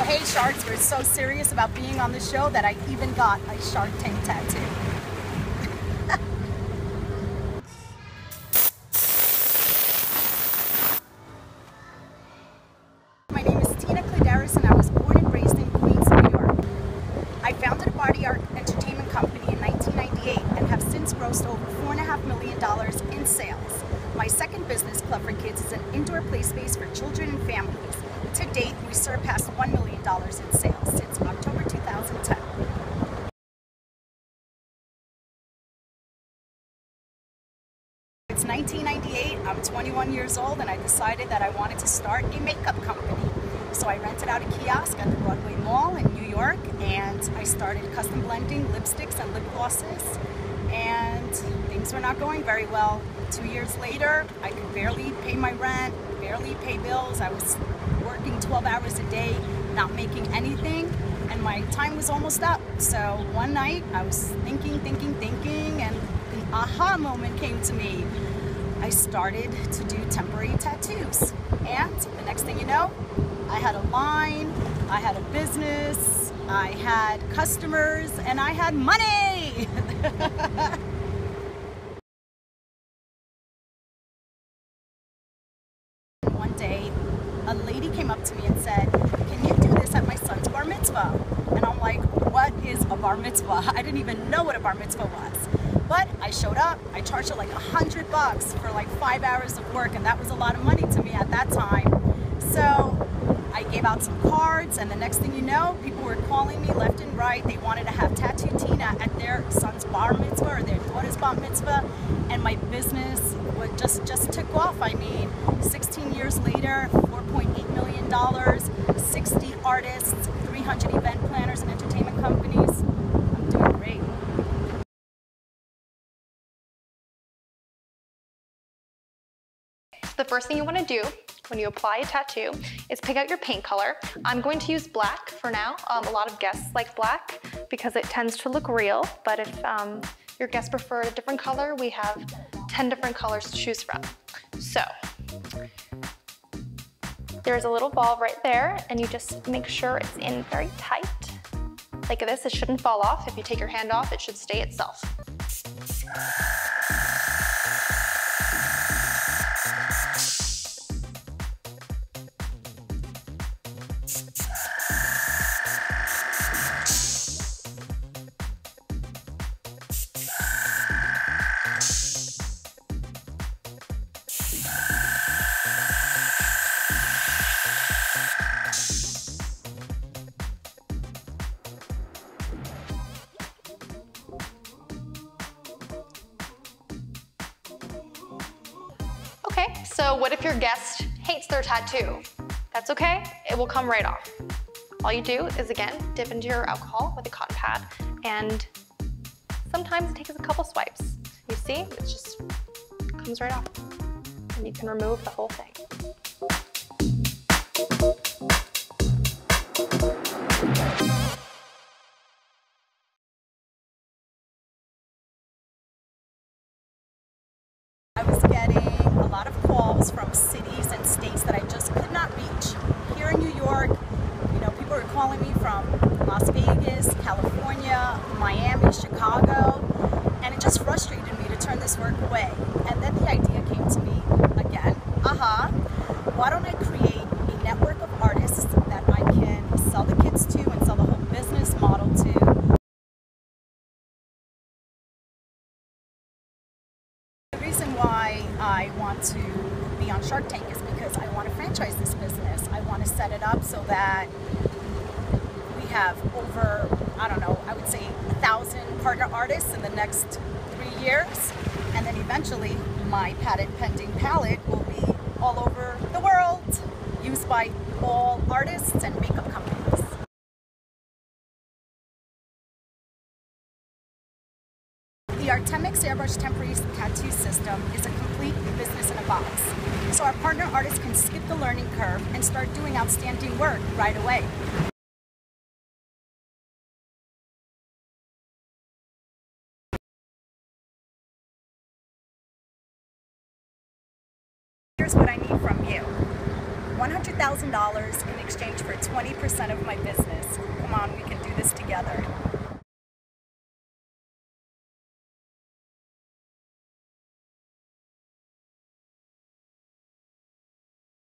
Hey Sharks, we're so serious about being on the show that I even got a Shark Tank tattoo. My name is Tina Clidaris and I was born and raised in Queens, New York. I founded a body art entertainment company in 1998 and have since grossed over $4.5 million in sales. My second business, Club for Kids, is an indoor play space for children and families. To date, we surpassed $1 million in sales since October 2010. It's 1998, I'm 21 years old, and I decided that I wanted to start a makeup company. So I rented out a kiosk at the Broadway Mall in New York, and I started custom blending lipsticks and lip glosses, and things were not going very well. 2 years later, I could barely pay my rent, barely pay bills. I was working 12 hours a day, not making anything, and my time was almost up. So one night I was thinking, and the aha moment came to me. I started to do temporary tattoos, and the next thing you know, I had a line, I had a business, I had customers, and I had money! One day, a lady came up to me and said, "Can you do this at my son's bar mitzvah?" And I'm like, what is a bar mitzvah? I didn't even know what a bar mitzvah was. But I showed up, I charged her like $100 for like 5 hours of work, and that was a lot of money to me at that time. So I gave out some cards, and the next thing you know, people were calling me left and right. They wanted to have Tattoo Tina at their son's bar mitzvah or their daughter's bar mitzvah, and my business just took off. I mean, 16 years later, $4.8 million, 60 artists, 300 event planners and entertainment companies. I'm doing great. The first thing you want to do when you apply a tattoo is pick out your paint color. I'm going to use black for now. A lot of guests like black because it tends to look real, but if your guests prefer a different color, we have 10 different colors to choose from. So there's a little ball right there, and you just make sure it's in very tight. Like this, it shouldn't fall off. If you take your hand off, it should stay itself. Okay, so what if your guest hates their tattoo? That's okay, it will come right off. All you do is, again, dip into your alcohol with a cotton pad, and sometimes it takes a couple swipes. You see, it just comes right off, and you can remove the whole thing. I was getting a lot of calls from cities and states that I just could not reach. Here in New York, you know, people were calling me from Las Vegas, California, Miami, Chicago, and it just frustrated me to turn this work away. And then the idea came to me again, why don't I create a network of artists that I can sell the kits to and sell the whole business model to. The reason why I want to be on Shark Tank is because I want to franchise this business. I want to set it up so that we have over, I don't know, I would say 1,000 partner artists in the next 3 years. And then eventually my patent pending palette will be all over the world, used by all artists and makeup companies. The Artémix airbrush temporary tattoo system is a complete business in a box. So our partner artists can skip the learning curve and start doing outstanding work right away. Here's what I need from you. $100 $100,000 in exchange for 20% of my business. Come on, we can do this together.